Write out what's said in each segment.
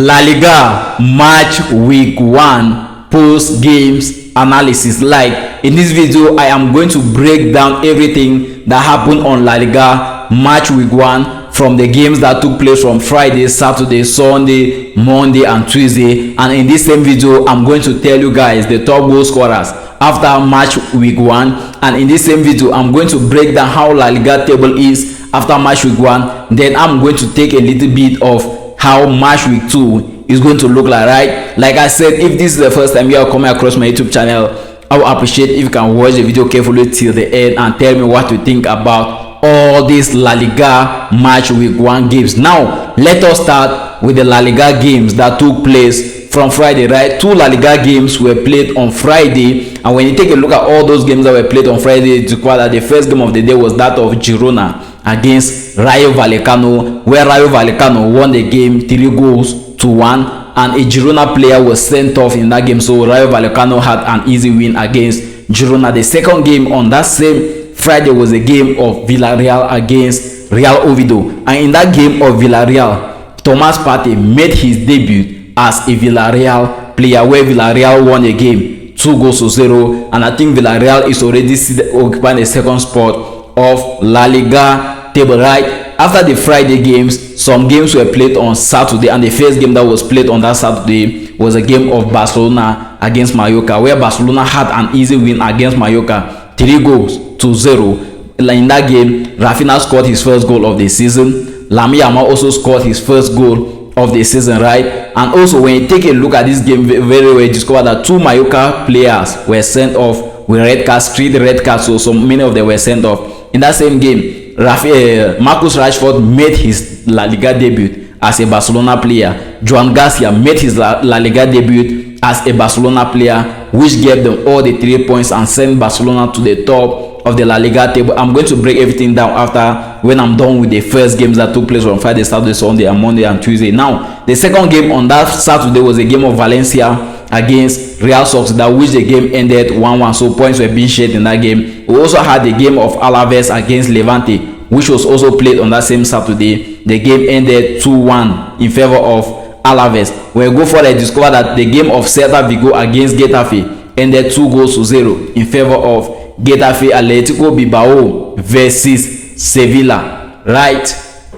La Liga match week 1 post games analysis. Like in this video, I am going to break down everything that happened on La Liga match week 1 from the games that took place from Friday, Saturday, Sunday, Monday and Tuesday. And in this same video, I'm going to tell you guys the top goal scorers after match week 1. And in this same video, I'm going to break down how La Liga table is after match week 1. Then I'm going to take a little bit of how match week 2 is going to look like, right? Like I said, if this is the first time you are coming across my YouTube channel, I would appreciate if you can watch the video carefully till the end and tell me what you think about all these La Liga match week 1 games. Now let us start with the La Liga games that took place from Friday, right? 2 La Liga games were played on Friday, and when you take a look at all those games that were played on Friday, the first game of the day was that of Girona against Rayo Vallecano, where Rayo Vallecano won the game 3-1, and a Girona player was sent off in that game, so Rayo Vallecano had an easy win against Girona. The second game on that same Friday was a game of Villarreal against Real Oviedo, and in that game of Villarreal, Thomas Partey made his debut as a Villarreal player, where Villarreal won the game 2-0, and I think Villarreal is already occupying the second spot of La Liga table, right? After the Friday games, some games were played on Saturday, and the first game that was played on that Saturday was a game of Barcelona against Mallorca, where Barcelona had an easy win against Mallorca 3-0. In that game, Rafinha scored his first goal of the season. Lamine Yamal also scored his first goal of the season, right? And also, when you take a look at this game very well, you discover that 2 Mallorca players were sent off with red cards, 3 red cards, so many of them were sent off. In that same game, Marcus Rashford made his La Liga debut as a Barcelona player. Joan Garcia made his La Liga debut as a Barcelona player, which gave them all the 3 points and sent Barcelona to the top of the La Liga table. I'm going to break everything down after when I'm done with the first games that took place on Friday, Saturday, Sunday, and Monday and Tuesday. Now, the second game on that Saturday was a game of Valencia against Real Sociedad, which the game ended 1-1, so points were being shared in that game. We also had the game of Alaves against Levante, which was also played on that same Saturday. The game ended 2-1 in favor of Alaves. When we go forward, I discovered that the game of Celta Vigo against Getafe ended 2-0 in favor of Getafe. Atletico Bilbao versus Sevilla, right?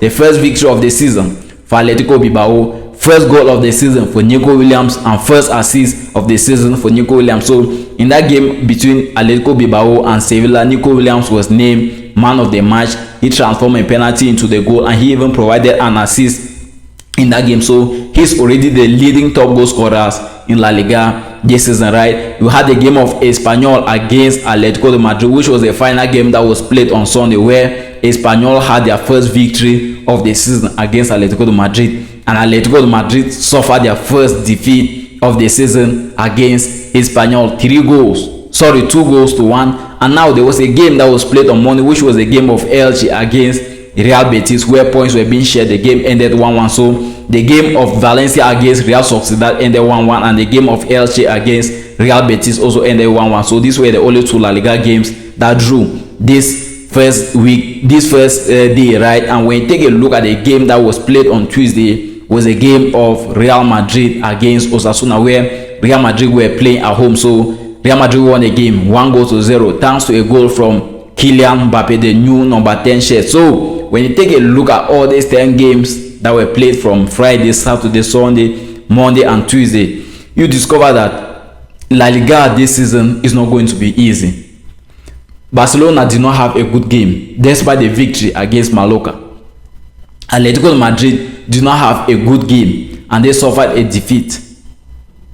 The first victory of the season for Atletico Bilbao. First goal of the season for Nico Williams and first assist of the season for Nico Williams. So in that game between Atletico Bilbao and Sevilla, Nico Williams was named man of the match. He transformed a penalty into the goal, and he even provided an assist in that game. So he's already the leading top goal scorers in La Liga this season, right? We had the game of Espanyol against Atletico de Madrid, which was the final game that was played on Sunday, where Espanyol had their first victory of the season against Atletico de Madrid, and Atletico de Madrid suffered their first defeat of the season against Espanyol 2-1. And now there was a game that was played on Monday, which was a game of Elche against Real Betis, where points were being shared. The game ended 1-1. So the game of Valencia against Real Sociedad ended 1-1, and the game of Elche against Real Betis also ended 1-1. So these were the only 2 La Liga games that drew this first day, right? And when you take a look at the game that was played on Tuesday, was a game of Real Madrid against Osasuna, where Real Madrid were playing at home. So Real Madrid won the game 1-0 thanks to a goal from Kylian Mbappe, the new number 10 shirt. So when you take a look at all these 10 games that were played from Friday, Saturday, Sunday, Monday and Tuesday, you discover that La Liga this season is not going to be easy. Barcelona did not have a good game despite the victory against Mallorca. Atletico de Madrid did not have a good game, and they suffered a defeat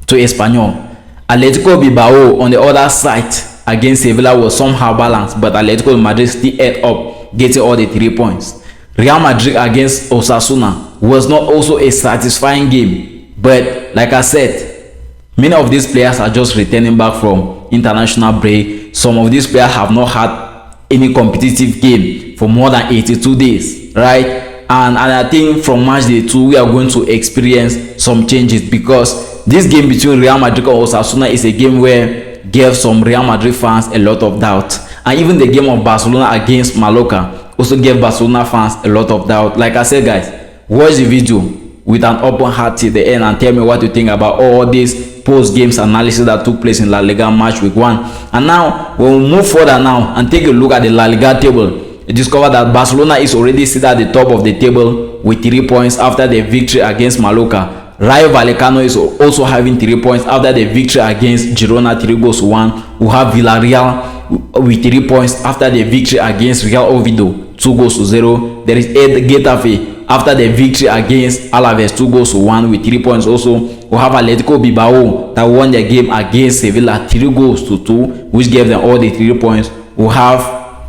to Espanyol. Atletico Bilbao on the other side against Sevilla was somehow balanced, but Atletico de Madrid still ended up getting all the 3 points. Real Madrid against Osasuna was not also a satisfying game, but like I said, many of these players are just returning back from international break. Some of these players have not had any competitive game for more than 82 days, right? And I think from match day 2 we are going to experience some changes, because this game between Real Madrid and Osasuna is a game where gave some Real Madrid fans a lot of doubt, and even the game of Barcelona against Mallorca also gave Barcelona fans a lot of doubt. Like I said, guys, watch the video with an open heart till the end and tell me what you think about all this post-games analysis that took place in La Liga Match Week 1. And now, when we move further now and take a look at the La Liga table, you discover that Barcelona is already seated at the top of the table with 3 points after the victory against Mallorca. Rayo Vallecano is also having 3 points after the victory against Girona 3-1. We have Villarreal with 3 points after the victory against Real Oviedo 2-0. There is Getafe after the victory against Alaves 2-1 with 3 points also. We have Atletico Bilbao that won their game against Sevilla 3-2, which gave them all the 3 points. We have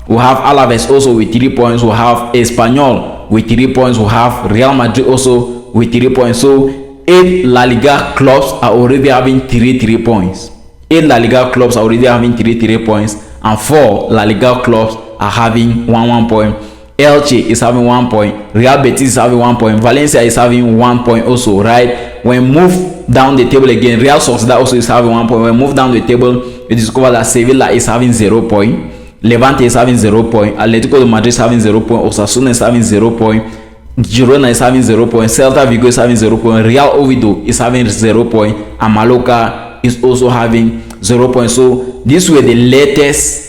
Alaves also with 3 points. We have Espanyol with 3 points. We have Real Madrid also with 3 points. So 8 La Liga clubs are already having 3 points. 8 La Liga clubs are already having 3 points, and 4 La Liga clubs are having 1 point. Elche is having 1 point. Real Betis is having 1 point. Valencia is having 1 point also, right? When we move down the table again, Real Sociedad also is having 1 point. When we move down the table, we discover that Sevilla is having 0 point. Levante is having 0 point. Atletico de Madrid is having 0 point. Osasuna is having 0 point. Girona is having 0 point. Celta Vigo is having 0 point. Real Oviedo is having 0 point. And Mallorca is also having 0 point. So these were the latest.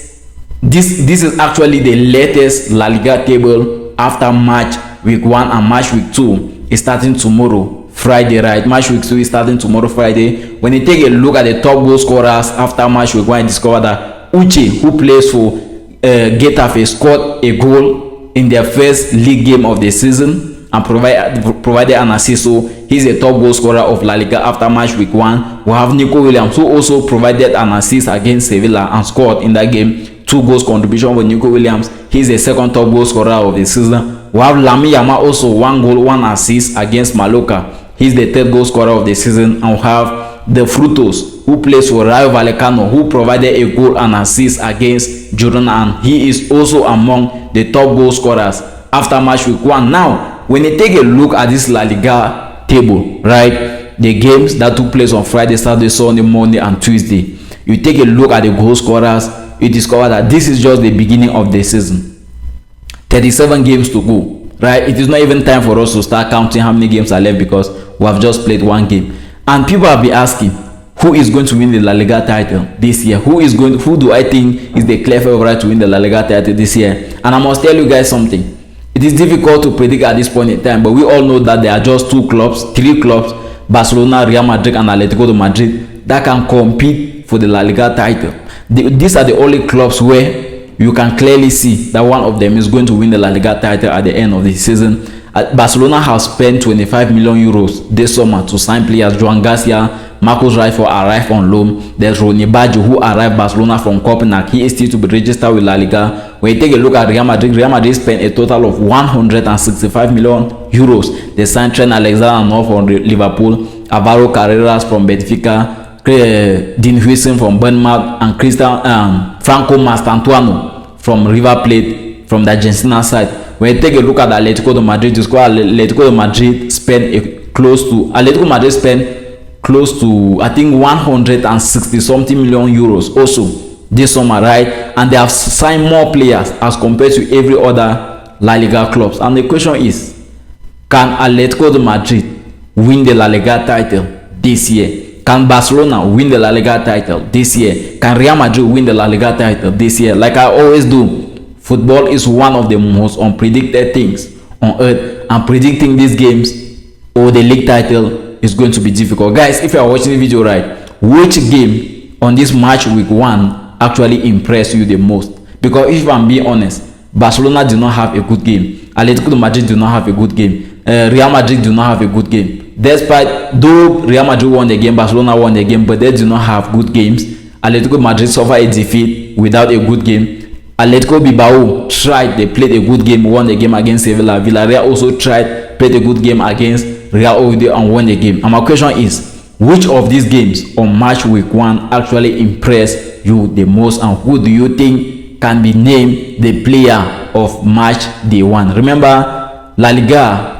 This is actually the latest La Liga table after match week 1, and match week 2 is starting tomorrow, Friday, right? Match week 2 is starting tomorrow, Friday. When you take a look at the top goal scorers after match week 1, you discover that Uche, who plays for Getafe, scored a goal in their first league game of the season and provided an assist. So he's a top goal scorer of La Liga after match week 1. We have Nico Williams, who also provided an assist against Sevilla and scored in that game. 2 goals contribution for Nico Williams. He's the second top goal scorer of the season. We have Lamine Yamal, also 1 goal, 1 assist against Mallorca. He's the 3rd goal scorer of the season. And we have the Frutos, who plays for Rayo Vallecano, who provided a goal and assist against Girona, and he is also among the top goal scorers after match week 1. Now, when you take a look at this La Liga table, right, the games that took place on Friday, Saturday, Sunday, Monday, and Tuesday, you take a look at the goal scorers, you discover that this is just the beginning of the season. 37 games to go, right? It is not even time for us to start counting how many games are left because we have just played 1 game. And people have been asking, who is going to win the La Liga title this year? Who do I think is the clear favorite to win the La Liga title this year? And I must tell you guys something. It is difficult to predict at this point in time, but we all know that there are just 3 clubs, Barcelona, Real Madrid, and Atletico de Madrid, that can compete for the La Liga title. These are the only clubs where you can clearly see that one of them is going to win the La Liga title at the end of the season. Barcelona has spent 25 million euros this summer to sign players. Joan Garcia, Marcus Rashford arrived on loan. There's Ronnie Baggio, who arrived Barcelona from Copenhagen. He is still to be registered with La Liga. When you take a look at Real Madrid spent a total of 165 million euros. They signed Trent Alexander-Arnold from Liverpool, Alvaro Carreras from Benfica, Dean Huijsen from Bournemouth, and Franco Mastantuono from River Plate from the Argentina side. When you take a look at Atletico de Madrid, Atletico de Madrid spent close to I think 160 something million euros also this summer, right? And they have signed more players as compared to every other La Liga clubs. And the question is, can Atletico de Madrid win the La Liga title this year? Can Barcelona win the La Liga title this year? Can Real Madrid win the La Liga title this year? Like I always do, football is one of the most unpredicted things on earth, and predicting these games or the league title is going to be difficult. Guys, if you are watching the video right, which game on this match week 1 actually impressed you the most? Because if I'm being honest, Barcelona do not have a good game. Atletico de Madrid do not have a good game. Real Madrid do not have a good game. Despite though Real Madrid won the game, Barcelona won the game, but they do not have good games. Atletico Madrid suffered a defeat without a good game. Atletico Bilbao tried, they played a good game, won the game against Sevilla. Villarreal also tried, played a good game against Real Oviedo and won the game. And my question is, which of these games on match week 1 actually impressed you the most, and who do you think can be named the player of match day 1? Remember, La Liga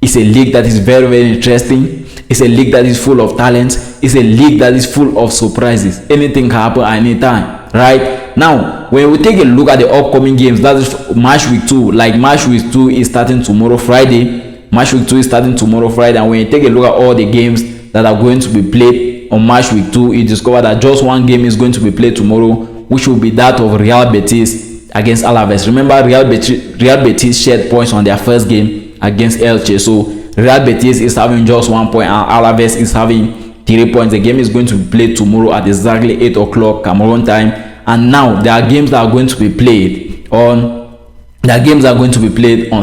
is a league that is very, very interesting. It's a league that is full of talents. It's a league that is full of surprises. Anything can happen anytime, right? Now, when we take a look at the upcoming games, that is match week 2. Like match week 2 is starting tomorrow, Friday. Match week 2 is starting tomorrow, Friday, and when you take a look at all the games that are going to be played on match week 2, you discover that just one game is going to be played tomorrow, which will be that of Real Betis against Alaves. Remember, Real Betis shared points on their first game against Elche, so Real Betis is having just 1 point and Alaves is having 3 points. The game is going to be played tomorrow at exactly 8 o'clock Cameroon time. And now there are games that are going to be played on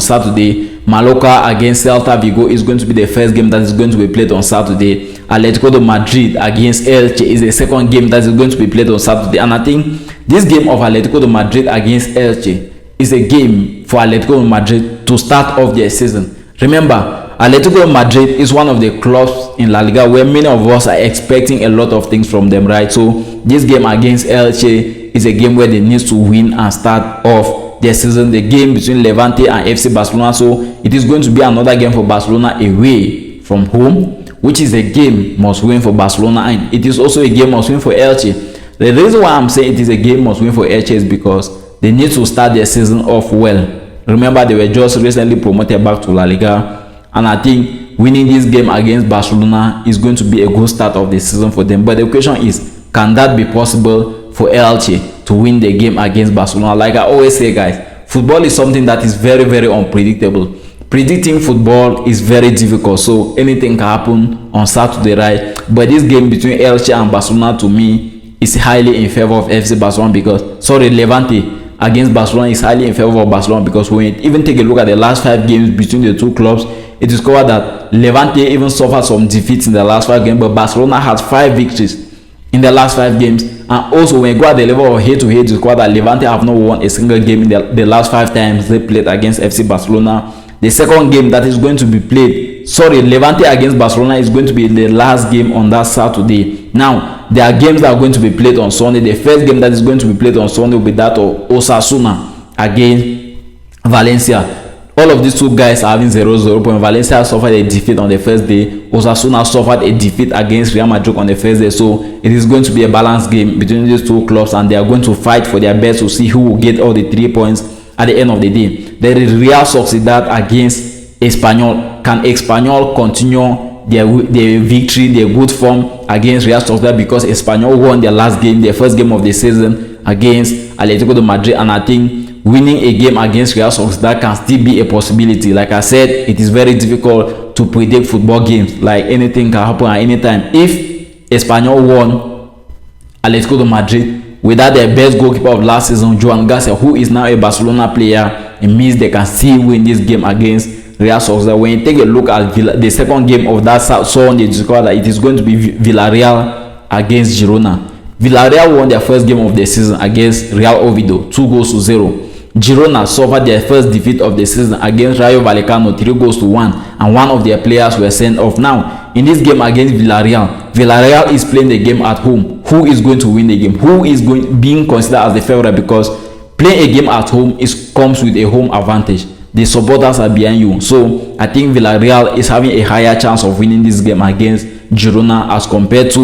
Saturday. Mallorca against Celta Vigo is going to be the first game that is going to be played on Saturday. Atletico de Madrid against Elche is the second game that is going to be played on Saturday. And I think this game of Atletico de Madrid against Elche is a game for Atletico de Madrid to start off their season. Remember, Atletico de Madrid is one of the clubs in La Liga where many of us are expecting a lot of things from them, right? So this game against Elche is a game where they need to win and start off their season. The game between Levante and FC Barcelona, so it is going to be another game for Barcelona away from home, which is a game must win for Barcelona, and it is also a game must win for Elche. The reason why I'm saying it is a game must win for Elche is because they need to start their season off well. Remember, they were just recently promoted back to La Liga, and I think winning this game against Barcelona is going to be a good start of the season for them. But the question is, can that be possible for Elche to win the game against Barcelona? Like I always say, guys, football is something that is very, very unpredictable. Predicting football is very difficult, so anything can happen on Saturday, right? But this game between Elche and Barcelona, to me, is highly in favor of FC Barcelona because, Levante against Barcelona is highly in favor of Barcelona because when you even take a look at the last 5 games between the two clubs, it is discovered that Levante even suffered some defeats in the last 5 games, but Barcelona has 5 victories in the last 5 games. And also, when you go at the level of head-to-head, you discover that Levante have not won a single game in the last 5 times they played against FC Barcelona. The second game that is going to be played, Levante against Barcelona is going to be the last game on that Saturday. Now, there are games that are going to be played on Sunday. The first game that is going to be played on Sunday will be that of Osasuna against Valencia. All of these two guys are having 0-0 point. Valencia suffered a defeat on the first day. Osasuna suffered a defeat against Real Madrid on the first day. So it is going to be a balanced game between these two clubs, and they are going to fight for their best to see who will get all the 3 points at the end of the day. There is Real Sociedad against Espanyol. Can Espanyol continue their victory, their good form against Real Sociedad, because Espanyol won their last game, their first game of the season against Atletico de Madrid, and I think winning a game against Real Sociedad can still be a possibility. Like I said, it is very difficult to predict football games. Like anything can happen at any time. If Espanyol won Atletico de Madrid without their best goalkeeper of last season, Joan Garcia, who is now a Barcelona player, it means they can still win this game against Real Sociedad. When you take a look at the second game of that Sunday, you discover that it is going to be Villarreal against Girona. Villarreal won their first game of the season against Real Oviedo, 2-0. Girona suffered their first defeat of the season against Rayo Vallecano, 3-1, and one of their players were sent off. Now, in this game against Villarreal is playing the game at home. Who is going to win the game? Who is being considered as the favorite? Because playing a game at home comes with a home advantage. The supporters are behind you. So I think Villarreal is having a higher chance of winning this game against Girona as compared to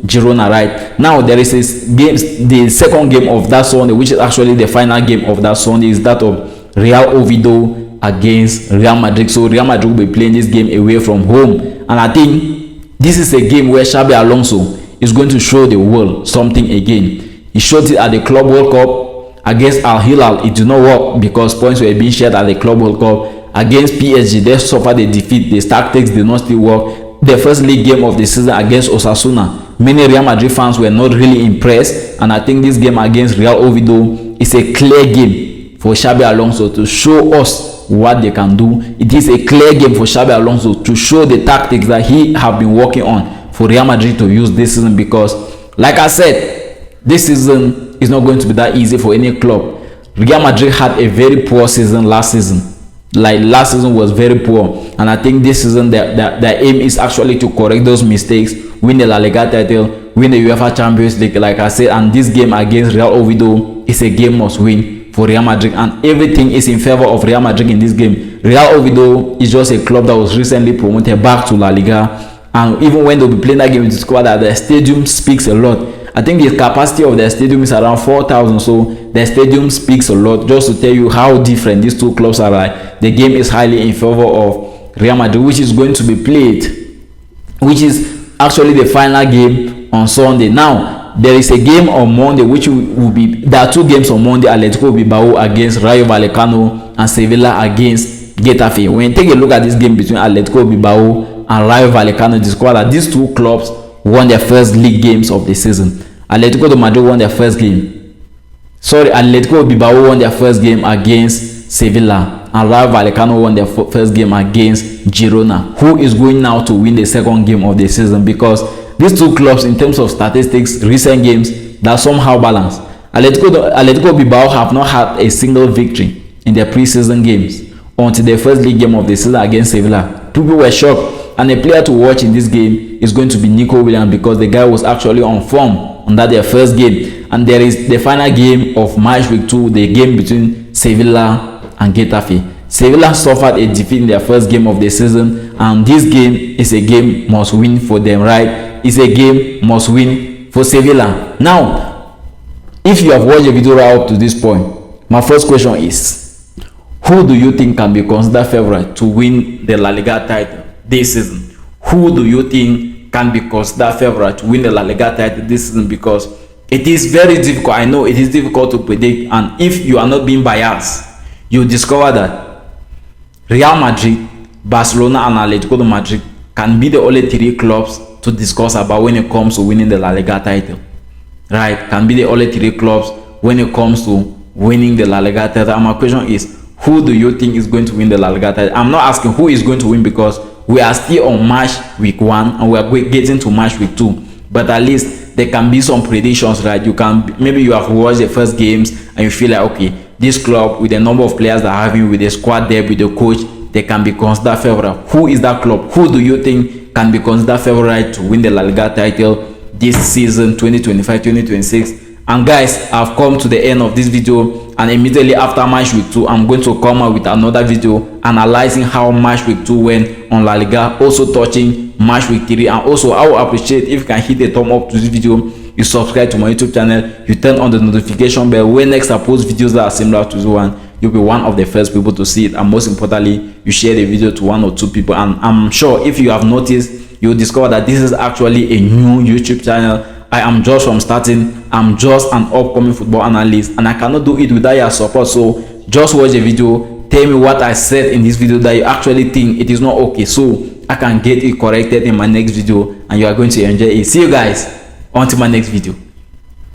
Girona. Right now, there is the second game of that Sunday, which is actually the final game of that Sunday, is that of Real Oviedo against Real Madrid. So Real Madrid will be playing this game away from home, and I think this is a game where Xabi Alonso is going to show the world something again. He showed it at the Club World Cup against Al Hilal. It did not work because points were being shared at the Club World Cup. Against PSG, they suffered a defeat. The tactics did not still work. The first league game of the season against Osasuna, many Real Madrid fans were not really impressed, and I think this game against Real Oviedo is a clear game for Xabi Alonso to show us what they can do. It is a clear game for Xabi Alonso to show the tactics that he have been working on for Real Madrid to use this season, because like I said, this season is not going to be that easy for any club. Real Madrid had a very poor season last season. Like last season was very poor, and I think this season their aim is actually to correct those mistakes, win the La Liga title, win the UEFA Champions League, like I said. And this game against Real Oviedo is a game must win for Real Madrid, and everything is in favor of Real Madrid in this game. Real Oviedo is just a club that was recently promoted back to La Liga, and even when they'll be playing that game, you discover that the stadium speaks a lot. I think the capacity of their stadium is around 4,000, so the stadium speaks a lot, just to tell you how different these two clubs are. Like the game is highly in favor of Real Madrid, which is going to be played, which is actually the final game on Sunday. Now there is a game on Monday which will be, there are two games on Monday. Atletico Bilbao against Rayo Vallecano and Sevilla against Getafe. When you take a look at this game between Atletico Bilbao and Rayo Vallecano, discover that these two clubs won their first league games of the season. Atletico de Madrid won their first game. Atletico Bilbao won their first game against Sevilla, and Rayo Vallecano won their first game against Girona. Who is going now to win the second game of the season? Because these two clubs, in terms of statistics, recent games, they are somehow balanced. Atletico Bilbao have not had a single victory in their preseason games until their first league game of the season against Sevilla. People were shocked, and a player to watch in this game is going to be Nico Williams, because the guy was actually on form on that their first game. And there is the final game of match week 2, the game between Sevilla and Getafe. Sevilla suffered a defeat in their first game of the season, and this game is a game must win for them, right? It's a game must win for Sevilla. Now, if you have watched the video right up to this point, my first question is, who do you think can be considered favorite to win the La Liga title this season? Who do you think can be considered favorite to win the La Liga title this season? Because it is very difficult. I know it is difficult to predict, and if you are not being biased, you discover that Real Madrid, Barcelona and Atletico de Madrid can be the only three clubs to discuss about when it comes to winning the La Liga title, right? Can be the only three clubs when it comes to winning the La Liga title. And my question is, who do you think is going to win the La Liga title? I'm not asking who is going to win, because we are still on match week 1 and we are getting to match week 2, but at least there can be some predictions, right? You can, maybe you have watched the first games and you feel like, okay, this club with the number of players that are having, with the squad depth, with the coach, they can be considered favorite. Who is that club? Who do you think can be considered favorite to win the La Liga title this season 2025-2026? And guys, I've come to the end of this video, and immediately after match week 2, I'm going to come out with another video analyzing how match week 2 went on La Liga, also touching match week 3. And also, I will appreciate if you can hit a thumb up to this video, you subscribe to my YouTube channel, you turn on the notification bell. When next I post videos that are similar to this one, you'll be one of the first people to see it. And most importantly, you share the video to 1 or 2 people. And I'm sure if you have noticed, you'll discover that this is actually a new YouTube channel. I am just from starting. I'm just an upcoming football analyst, and I cannot do it without your support. So just watch the video, tell me what I said in this video that you actually think it is not okay, so I can get it corrected in my next video, and you are going to enjoy it. See you guys until my next video.